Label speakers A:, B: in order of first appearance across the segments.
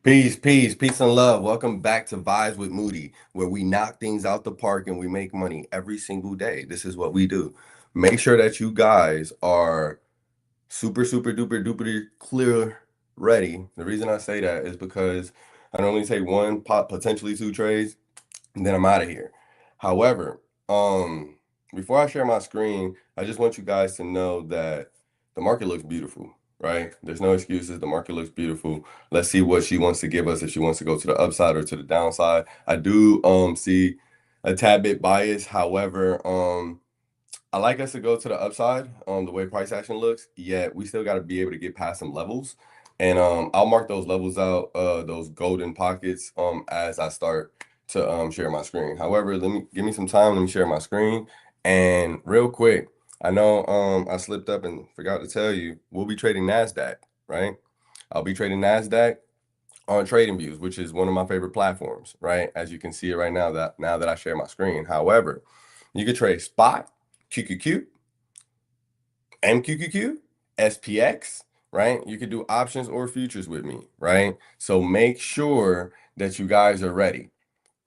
A: Peace and love. Welcome back to Vibes with Moody, where we knock things out the park and we make money every single day. This is what we do. Make sure that you guys are super duper duper clear ready. The reason I say that is because I normally take one, potentially two trades, and then I'm out of here. However, before I share my screen, I just want you guys to know that the market looks beautiful, right? There's no excuses. The market looks beautiful. Let's see what she wants to give us, if she wants to go to the upside or to the downside. I do see a tad bit bias. However, I like us to go to the upside, the way price action looks, yet we still got to be able to get past some levels. And I'll mark those levels out, those golden pockets, as I start to share my screen. However, give me some time, let me share my screen. And real quick, I know I slipped up and forgot to tell you, we'll be trading NASDAQ, right? I'll be trading NASDAQ on TradingViews, which is one of my favorite platforms, right? As you can see it right now that I share my screen. However, you can trade spot, QQQ, MQQQ, SPX, right? You could do options or futures with me, right? So make sure that you guys are ready.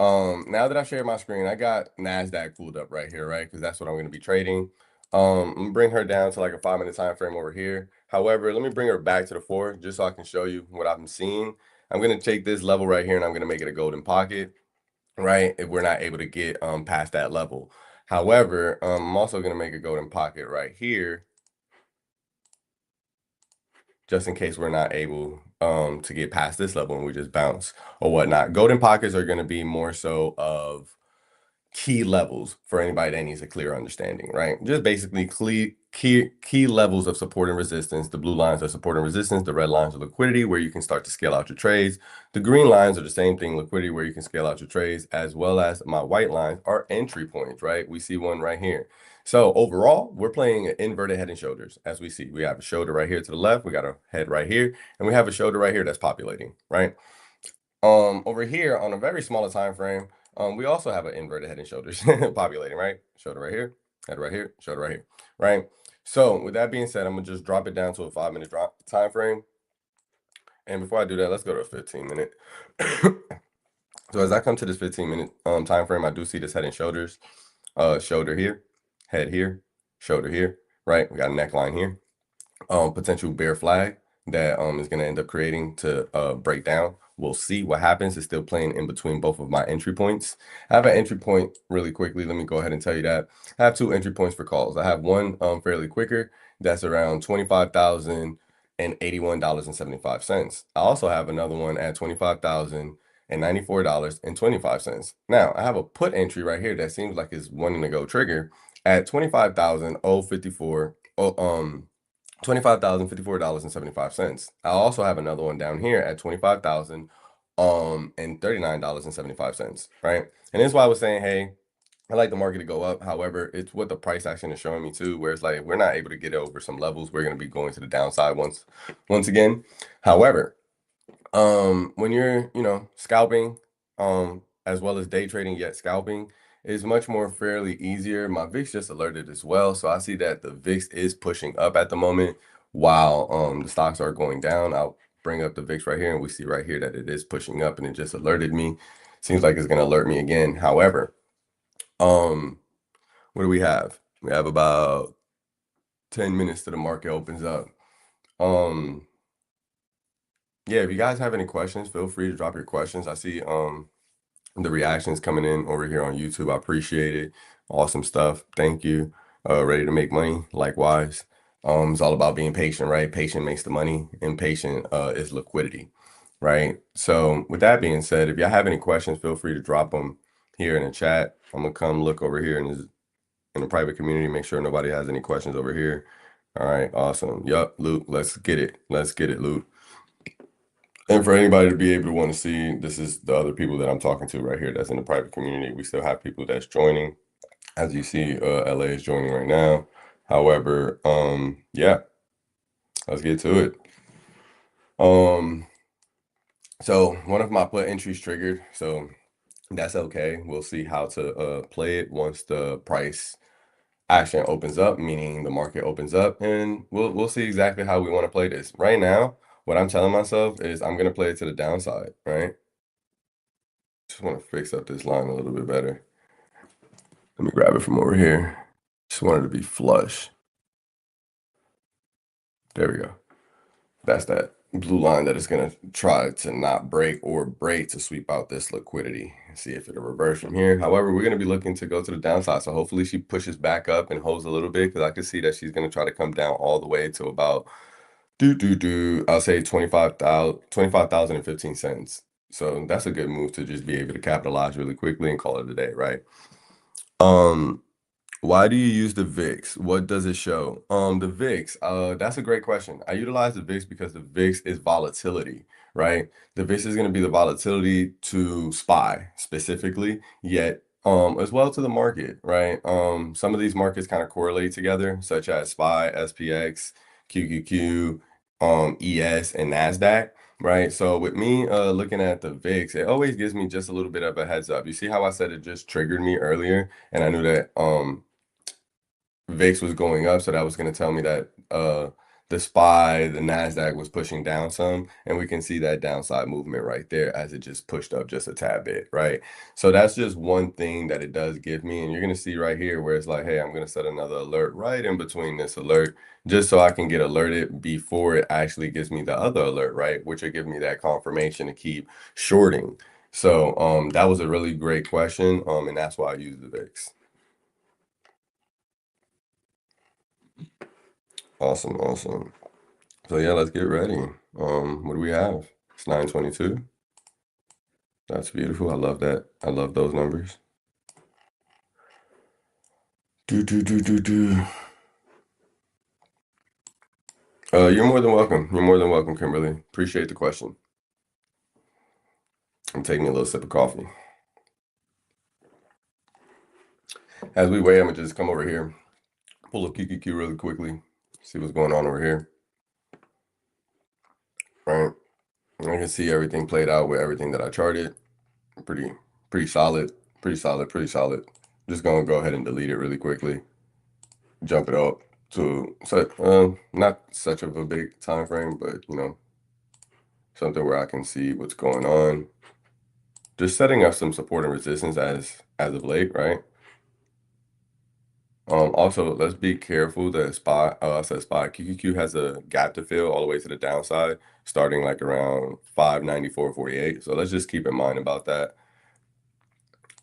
A: Now that I shared my screen, I got NASDAQ pulled up right here, right? Because that's what I'm going to be trading. I'm gonna bring her down to like a 5-minute time frame over here. However, let me bring her back to the 4 just so I can show you what I'm seeing. I'm going to take this level right here and I'm going to make it a golden pocket, right? If we're not able to get past that level. However, I'm also going to make a golden pocket right here, just in case we're not able to get past this level and we just bounce or whatnot. Golden pockets are going to be more so of key levels for anybody that needs a clear understanding, right? Just basically key levels of support and resistance. The blue lines are support and resistance. The red lines are liquidity, where you can start to scale out your trades. The green lines are the same thing, liquidity, where you can scale out your trades, as well as my white lines are entry points, right? We see one right here. So overall, we're playing an inverted head and shoulders. As we see, we have a shoulder right here to the left, we got a head right here, and we have a shoulder right here that's populating, right? Over here on a very smaller time frame, we also have an inverted head and shoulders populating, right? Shoulder right here, head right here, shoulder right here, right? So with that being said, I'm gonna just drop it down to a 5-minute drop time frame. And before I do that, let's go to a 15-minute. So as I come to this 15-minute time frame, I do see this head and shoulders, shoulder here, head here, shoulder here, right? We got a neckline here, potential bear flag that is going to end up creating to break down. We'll see what happens. It's still playing in between both of my entry points. I have an entry point really quickly. Let me go ahead and tell you that. I have 2 entry points for calls. I have one fairly quicker. That's around $25,081.75. I also have another one at $25,094.25. Now, I have a put entry right here that seems like it's wanting to go trigger at $25,054.75. I also have another one down here at $25,000 and $39.75, right? And this is why I was saying, hey, I like the market to go up. However, it's what the price action is showing me too, where it's like we're not able to get over some levels. We're going to be going to the downside once again. However, when you're, scalping, as well as day trading yet scalping, is much more fairly easier. My VIX just alerted as well. So I see that the VIX is pushing up at the moment while the stocks are going down. I'll bring up the VIX right here and we see right here that it is pushing up and it just alerted me. Seems like it's going to alert me again. However, what do we have? We have about 10 minutes till the market opens up. Yeah, if you guys have any questions, feel free to drop your questions. I see the reactions coming in over here on YouTube. I appreciate it. Awesome stuff. Thank you. Ready to make money. Likewise. It's all about being patient, right? Patient makes the money. Impatient is liquidity, right? So with that being said, if y'all have any questions, feel free to drop them here in the chat. I'm gonna come look over here in the private community, make sure nobody has any questions over here. All right, awesome. Yup, Luke, let's get it. Let's get it, Luke. And for anybody to be able to want to see, this is the other people that I'm talking to right here that's in the private community. We still have people that's joining. As you see, LA is joining right now. However, yeah, let's get to it. So one of my put entries triggered, so that's okay. We'll see how to play it once the price action opens up, meaning the market opens up, and we'll see exactly how we want to play this. Right now, what I'm telling myself is I'm gonna play it to the downside, right? Just want to fix up this line a little bit better. Let me grab it from over here. Just wanted to be flush. There we go. That's that blue line that is going to try to not break or break to sweep out this liquidity. See if it'll reverse from here. However, we're going to be looking to go to the downside. So hopefully she pushes back up and holds a little bit, because I can see that she's going to try to come down all the way to about I'll say 25,015 cents. So that's a good move to just be able to capitalize really quickly and call it a day, right? Um, why do you use the VIX? What does it show? The VIX, that's a great question. I utilize the VIX because the VIX is volatility, right? The VIX is going to be the volatility to SPY specifically, yet as well to the market, right? Some of these markets kind of correlate together, such as SPY, SPX, QQQ, ES, and NASDAQ. Right. So with me looking at the VIX, it always gives me just a little bit of a heads up. You see how I said it just triggered me earlier, and I knew that VIX was going up, so that was going to tell me that the SPY, the NASDAQ was pushing down some, and we can see that downside movement right there as it just pushed up just a tad bit, right? So that's just one thing that it does give me, and you're going to see right here where it's like, hey, I'm going to set another alert right in between this alert, just so I can get alerted before it actually gives me the other alert, right? Which will give me that confirmation to keep shorting. So that was a really great question, and that's why I use the VIX. Awesome, awesome. So yeah, let's get ready. What do we have? It's 922. That's beautiful. I love that. I love those numbers. Do. You're more than welcome. You're more than welcome, Kimberly. Appreciate the question. I'm taking a little sip of coffee. As we wait, I'm gonna just come over here, pull up QQQ really quickly, see what's going on over here. Right. I can see everything played out with everything that I charted. Pretty solid. Pretty solid. Pretty solid. Just gonna go ahead and delete it really quickly. Jump it up to not such of a big time frame, but something where I can see what's going on. Just setting up some support and resistance as of late, right? Also, let's be careful that I said SPY QQQ has a gap to fill all the way to the downside, starting like around 594.48. So let's just keep in mind about that.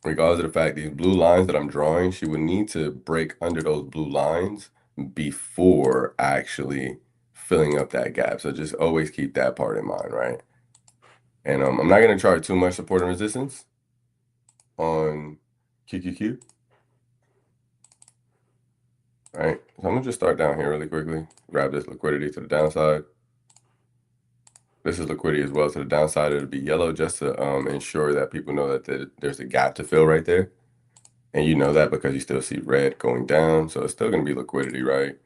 A: Regardless of the fact, these blue lines that I'm drawing, she would need to break under those blue lines before actually filling up that gap. So just always keep that part in mind, right? And I'm not going to chart too much support and resistance on QQQ. All right, so I'm gonna just start down here really quickly, grab this liquidity to the downside. This is liquidity as well to the downside. It'll be yellow just to ensure that people know that there's a gap to fill right there. And you know that because you still see red going down. So it's still gonna be liquidity, right?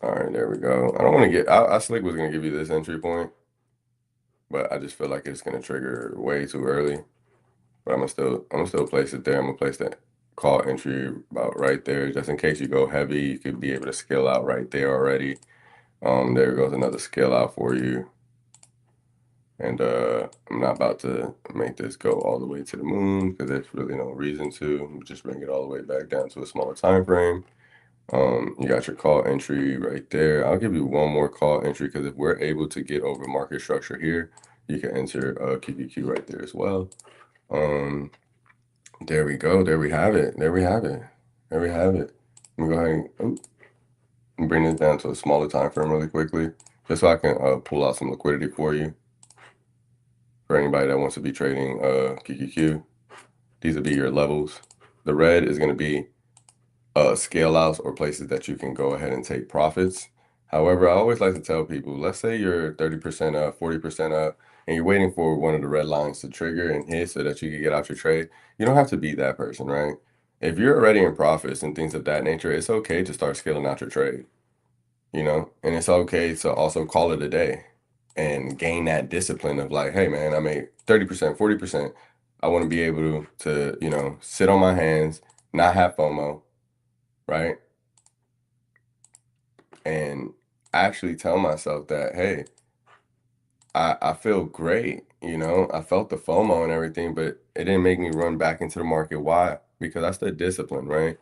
A: All right, there we go. I don't want to get, I slick was gonna give you this entry point, but I just feel like it's gonna trigger way too early. But I'm gonna still place it there. I'm gonna place that call entry about right there, just in case you go heavy, you could be able to scale out right there already. There goes another scale out for you. And I'm not about to make this go all the way to the moon because there's really no reason to. Just bring it all the way back down to a smaller time frame. You got your call entry right there. I'll give you one more call entry because if we're able to get over market structure here, you can enter QQQ right there as well. There we go. There we have it. There we have it. There we have it. Let me go ahead and bring this down to a smaller time frame really quickly, just so I can pull out some liquidity for you. For anybody that wants to be trading QQQ, these will be your levels. The red is going to be scale outs or places that you can go ahead and take profits. However, I always like to tell people, let's say you're 30% up, 40% up, and you're waiting for one of the red lines to trigger and hit so that you can get out your trade. You don't have to be that person, right? If you're already in profits and things of that nature, it's okay to start scaling out your trade, and it's okay to also call it a day and gain that discipline of like, hey man, I made 30%, 40%. I want to be able to sit on my hands, not have FOMO, right? And actually tell myself that, hey, I feel great, I felt the FOMO and everything, but it didn't make me run back into the market. Why? Because I stayed disciplined, right?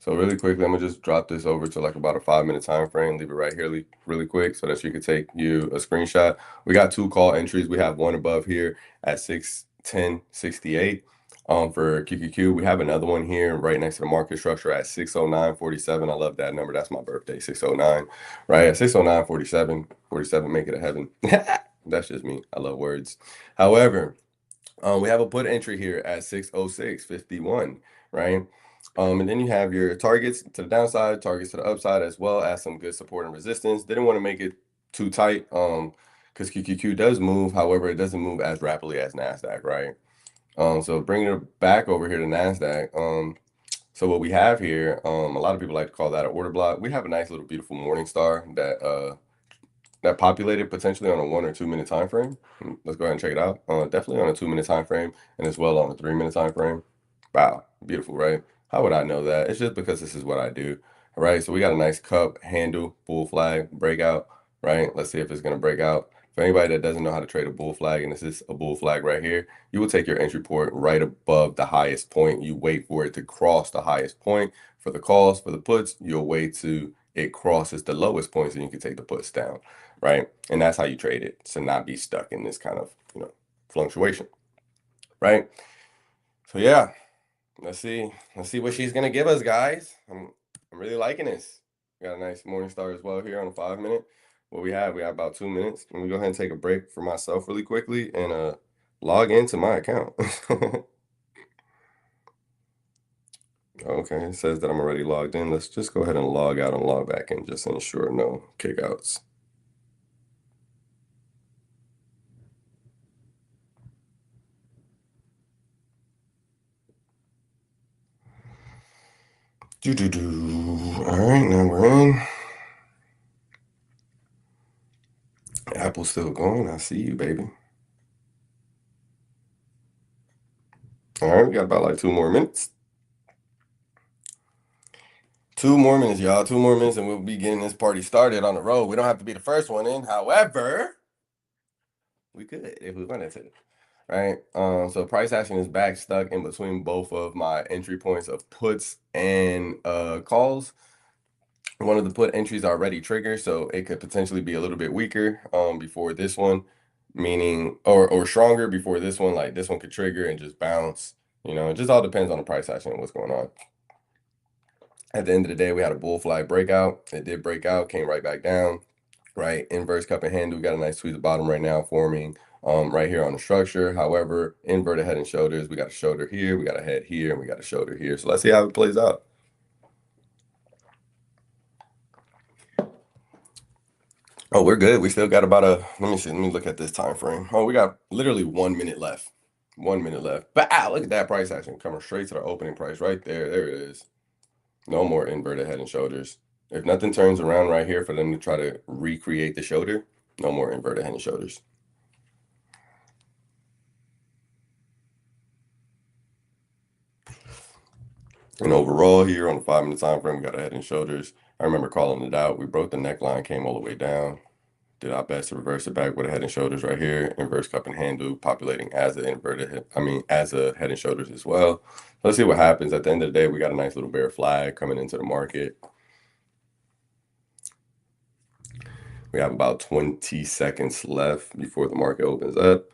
A: So really quickly, I'm gonna just drop this over to like about a 5 minute time frame, leave it right here really quick so that you can take you a screenshot. We got two call entries. We have one above here at 610.68 for QQQ. We have another one here right next to the market structure at 609.47. I love that number. That's my birthday, 609, right? At 609.47, 47, make it a heaven. That's just me. I love words. However, we have a put entry here at 606.51, right? And then you have your targets to the downside, targets to the upside, as well as some good support and resistance. Didn't want to make it too tight, because QQQ does move. However, it doesn't move as rapidly as Nasdaq, right? So bringing it back over here to Nasdaq. So what we have here, a lot of people like to call that an order block. We have a nice little beautiful morning star that populated potentially on a 1 or 2 minute time frame. Let's go ahead and check it out. Definitely on a 2 minute time frame and as well on a 3 minute time frame. Wow, beautiful, right? How would I know that? It's just because this is what I do. All right, so we got a nice cup handle, bull flag, breakout, right? Let's see if it's gonna break out. For anybody that doesn't know how to trade a bull flag, and this is a bull flag right here, you will take your entry point right above the highest point. You wait for it to cross the highest point. For the calls, for the puts, you'll wait to it crosses the lowest points and you can take the puts down, right? And that's how you trade it to not be stuck in this kind of, fluctuation, right? So yeah, let's see what she's gonna give us, guys. I'm really liking this. We got a nice morning star as well here on a 5 minute. What we have about 2 minutes. Let me go ahead and take a break for myself really quickly and log into my account. Okay, it says that I'm already logged in. Let's just go ahead and log out and log back in just to ensure no kickouts. All right, now we're in. Apple's still going. I see you, baby. All right, we got about like 2 more minutes. 2 more minutes, y'all. 2 more minutes, and we'll be getting this party started on the road. We don't have to be the first one in. However, we could if we wanted to. Right. So price action is back stuck in between both of my entry points of puts and calls. One of the put entries already triggered, so it could potentially be a little bit weaker before this one, meaning or stronger before this one. Like this one could trigger and just bounce. It just all depends on the price action and what's going on. At the end of the day, we had a bull flag breakout. It did break out, came right back down. Right, inverse cup and handle. We got a nice squeeze at the bottom right now forming right here on the structure. However, inverted head and shoulders. We got a shoulder here, we got a head here, and we got a shoulder here. So let's see how it plays out. Oh, we're good. We still got about let me see. Let me look at this time frame. Oh, we got literally 1 minute left. 1 minute left. But look at that price action coming straight to the opening price right there. There it is. No more inverted head and shoulders. If nothing turns around right here for them to try to recreate the shoulder, no more inverted head and shoulders. And overall here on the 5 minute time frame, we got a head and shoulders. I remember calling it out. We broke the neckline, came all the way down. Did our best to reverse it back with a head and shoulders right here. Inverse cup and handle populating as an inverted head, as a head and shoulders as well. Let's see what happens. At the end of the day, we got a nice little bear flag coming into the market. We have about 20 seconds left before the market opens up.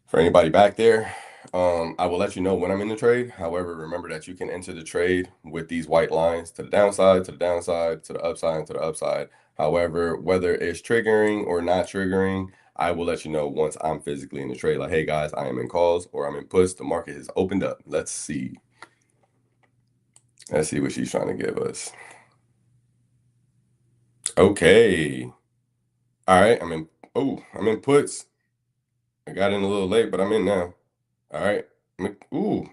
A: For anybody back there, I will let you know when I'm in the trade. However, remember that you can enter the trade with these white lines to the downside, to the downside, to the upside, and to the upside. However, whether it's triggering or not triggering, I will let you know once I'm physically in the trade. Like, hey guys, I am in calls or I'm in puts. The market has opened up. Let's see. Let's see what she's trying to give us. Okay. All right. I'm in puts. I got in a little late, but I'm in now. All right. Ooh.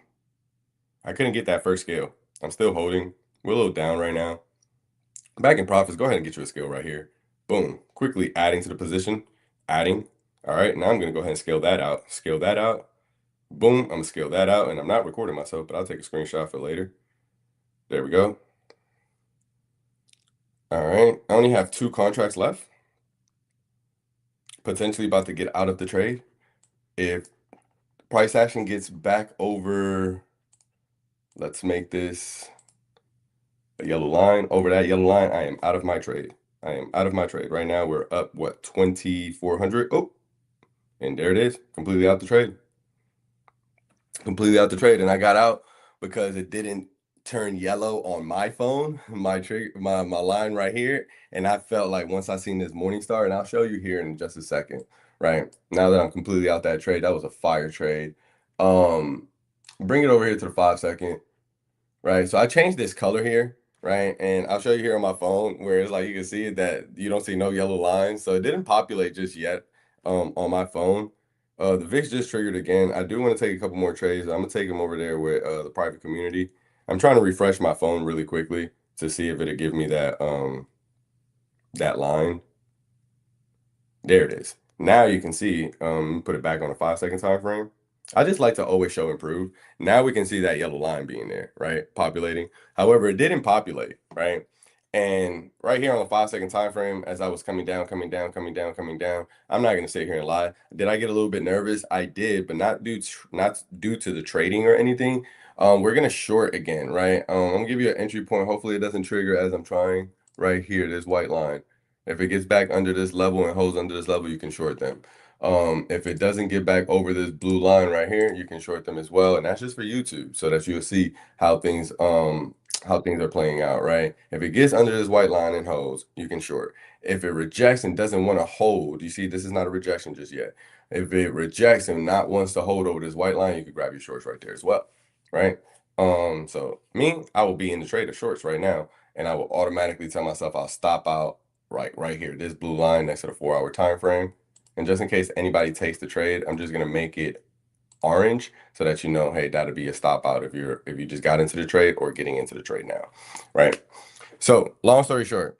A: I couldn't get that first scale. I'm still holding. We're a little down right now. Back in profits. Go ahead and get you a scale right here. Boom. Quickly adding to the position. Adding. All right. Now I'm going to go ahead and scale that out. Scale that out. Boom. I'm going to scale that out. And I'm not recording myself, but I'll take a screenshot for later. There we go. All right. I only have 2 contracts left. potentially about to get out of the trade. If price action gets back over, let's make this a yellow line, over that yellow line, I am out of my trade. I am out of my trade. Right now, we're up, what, 2,400? Oh, and there it is, completely out the trade. Completely out the trade. And I got out because it didn't turn yellow on my phone, my line right here. And I felt like once I seen this morning star, and I'll show you here in just a second, right? Now that I'm completely out that trade, that was a fire trade. Bring it over here to the 5 second. Right, so I changed this color here, right? And I'll show you here on my phone where it's like you can see that you don't see no yellow lines. So it didn't populate just yet on my phone. The VIX just triggered again. I do want to take a couple more trades. I'm gonna take them over there with the private community. I'm trying to refresh my phone really quickly to see if it'll give me that line. There it is. Now you can see, put it back on a 5 second time frame. I just like to always show improve. Now we can see that yellow line being there, right? Populating. However, it didn't populate, right? And right here on the 5 second time frame, as I was coming down, coming down, coming down, coming down, I'm not gonna sit here and lie. Did I get a little bit nervous? I did, but not due to the trading or anything. We're gonna short again, right? I'm gonna give you an entry point. Hopefully it doesn't trigger as I'm trying right here, this white line. If it gets back under this level and holds under this level, you can short them. If it doesn't get back over this blue line right here, you can short them as well. And that's just for YouTube so that you'll see how things are playing out, right? If it gets under this white line and holds, you can short. If it rejects and doesn't want to hold, you see this is not a rejection just yet. If it rejects and not wants to hold over this white line, you can grab your shorts right there as well, right? So me, I will be in the trade of shorts right now, and I will automatically tell myself I'll stop out right here, this blue line next to the 4 hour time frame. And just in case anybody takes the trade, I'm just gonna make it orange so that you know, hey, that'll be a stop out if you just got into the trade or getting into the trade now, right? So long story short,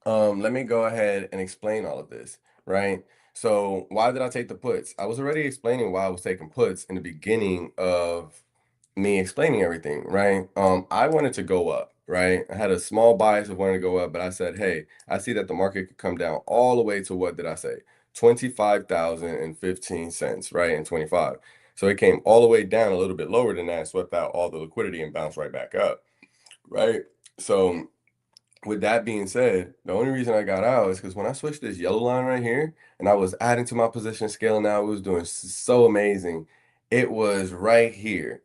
A: let me go ahead and explain all of this, right? So why did I take the puts? I was already explaining why I was taking puts in the beginning of me explaining everything, right? I wanted to go up, right? I had a small bias of wanting to go up, but I said, hey, I see that the market could come down all the way to, what did I say? 25,015 cents, right? And 25. So it came all the way down a little bit lower than that, swept out all the liquidity and bounced right back up, right? So with that being said, the only reason I got out is because when I switched this yellow line right here and I was adding to my position, scaling out, it was doing so amazing. It was right here.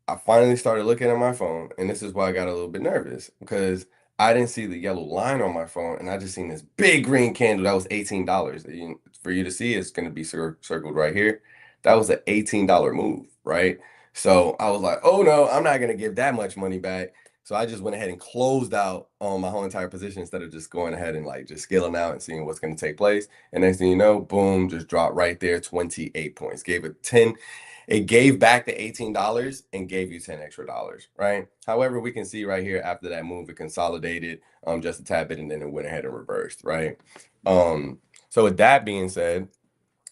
A: I finally started looking at my phone, and this is why I got a little bit nervous because I didn't see the yellow line on my phone, and I just seen this big green candle that was $18. For you to see, it's going to be circled right here. That was an $18 move, right? So I was like, oh no, I'm not going to give that much money back. So I just went ahead and closed out on my whole entire position instead of just going ahead and like just scaling out and seeing what's going to take place. And next thing you know, boom, just dropped right there, 28 points. It gave back the $18 and gave you 10 extra dollars, right? However, we can see right here after that move, it consolidated just a tad bit and then it went ahead and reversed, right? So with that being said,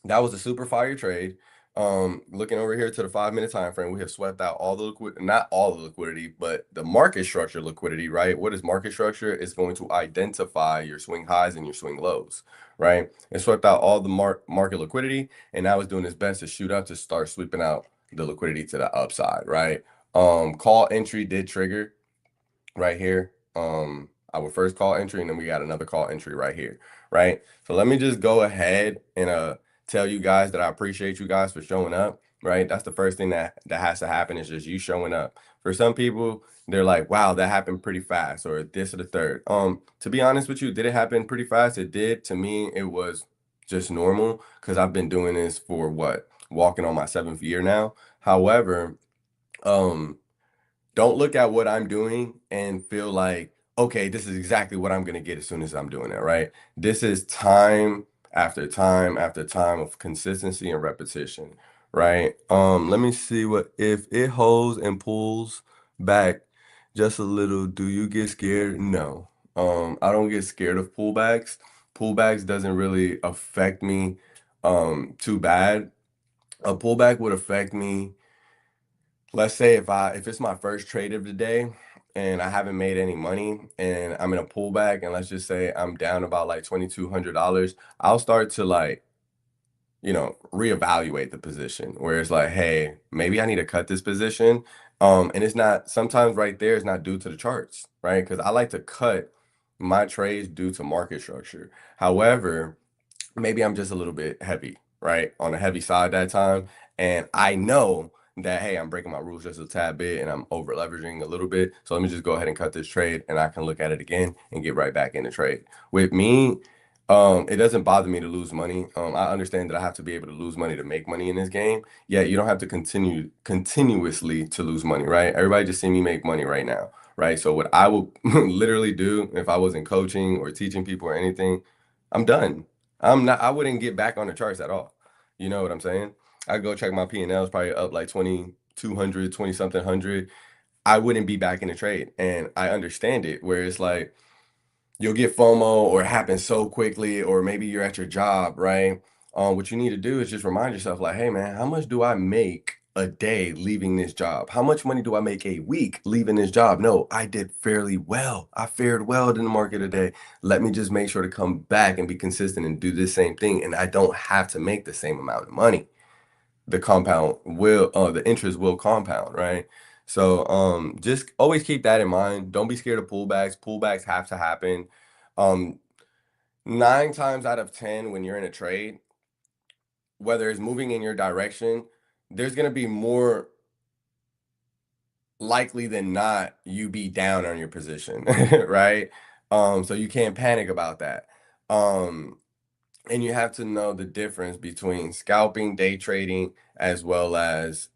A: that was a super fire trade. Looking over here to the 5 minute time frame, we have swept out all the liquidity, not all the liquidity, but the market structure liquidity, right? What is market structure? It's going to identify your swing highs and your swing lows, right? It swept out all the market liquidity, and now it's doing its best to shoot up to start sweeping out the liquidity to the upside, right? Call entry did trigger right here. Our first call entry, and then we got another call entry right here, right? So let me just go ahead and tell you guys that I appreciate you guys for showing up, right? That's the first thing that has to happen is just you showing up. For some people, they're like, wow, that happened pretty fast, or this or the third. To be honest with you, did it happen pretty fast? It did. To me, it was just normal because I've been doing this for what, walking on my 7th year now. However, don't look at what I'm doing and feel like, okay, this is exactly what I'm going to get as soon as I'm doing it, right? This is time after time after time of consistency and repetition, right? Let me see what if it holds and pulls back just a little, do you get scared? No. I don't get scared of pullbacks. Pullbacks doesn't really affect me too bad. A pullback would affect me. Let's say if it's my first trade of the day and I haven't made any money and I'm in a pullback and let's just say I'm down about like $2,200, I'll start to like, reevaluate the position where it's like, hey, maybe I need to cut this position. And it's not sometimes right there, it's not due to the charts, right? Because I like to cut my trades due to market structure. However, maybe I'm just a little bit heavy, right? On the heavy side that time. And I know that, hey, I'm breaking my rules just a tad bit and I'm over leveraging a little bit. So let me just go ahead and cut this trade and I can look at it again and get right back in the trade. With me, it doesn't bother me to lose money. I understand that I have to be able to lose money to make money in this game. Yeah, you don't have to continuously to lose money, right? Everybody just see me make money right now, right? So what I will literally do if I wasn't coaching or teaching people or anything, I'm done. I wouldn't get back on the charts at all. You know what I'm saying? I go check my P&Ls probably up like 2,200, 20 something hundred. I wouldn't be back in the trade. And I understand it where it's like you'll get FOMO or it happens so quickly, or maybe you're at your job, right? What you need to do is just remind yourself, like, hey man, how much do I make a day leaving this job? How much money do I make a week leaving this job? No, I did fairly well. I fared well in the market today. Let me just make sure to come back and be consistent and do the same thing. And I don't have to make the same amount of money. The interest will compound, right? So just always keep that in mind. Don't be scared of pullbacks. Pullbacks have to happen. Um, 9 times out of 10, when you're in a trade, whether it's moving in your direction, there's gonna be more likely than not you be down on your position, right? So you can't panic about that. Um, and you have to know the difference between scalping, day trading, as well as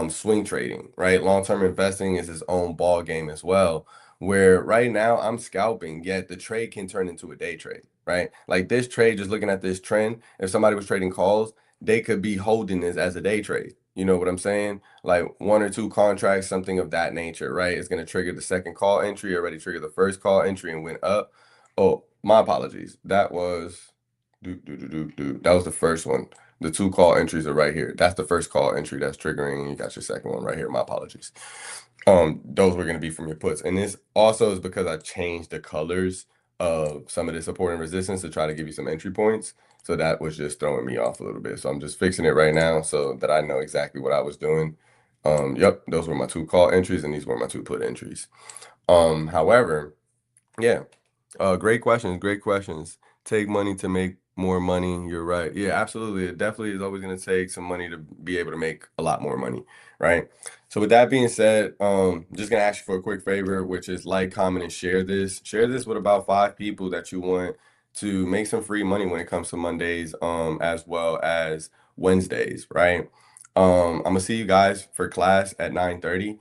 A: swing trading, right? Long-term investing is its own ball game as well. Where right now I'm scalping, yet the trade can turn into a day trade, right? Like this trade, just looking at this trend, if somebody was trading calls, they could be holding this as a day trade. You know what I'm saying? Like one or two contracts, something of that nature, right? It's going to trigger the second call entry, already triggered the first call entry and went up. Oh, my apologies. That was the first one. The two call entries are right here. That's the first call entry that's triggering. You got your second one right here. My apologies. Those were going to be from your puts. And this also is because I changed the colors of some of the support and resistance to try to give you some entry points. So that was just throwing me off a little bit. So I'm just fixing it right now so that I know exactly what I was doing. Yep, those were my two call entries and these were my two put entries. However, yeah. Great questions. Great questions. Take money to make more money. You're right. Yeah, absolutely. It definitely is always going to take some money to be able to make a lot more money, right? So with that being said, just gonna ask you for a quick favor, which is like, comment, and share this. Share this with about 5 people that you want to make some free money when it comes to Mondays, as well as Wednesdays, right? I'm gonna see you guys for class at 9:30.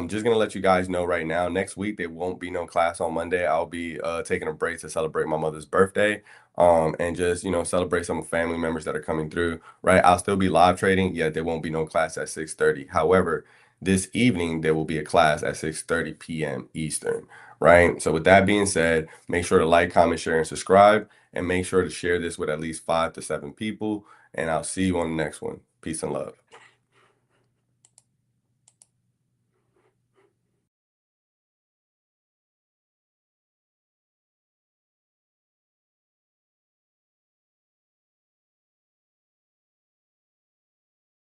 A: Just gonna let you guys know right now, next week there won't be no class on Monday. I'll be taking a break to celebrate my mother's birthday. And just, celebrate some family members that are coming through, right? I'll still be live trading, yet there won't be no class at 6:30. However, this evening there will be a class at 6:30 p.m. Eastern, right? So with that being said, make sure to like, comment, share, and subscribe, and make sure to share this with at least 5 to 7 people. And I'll see you on the next one. Peace and love.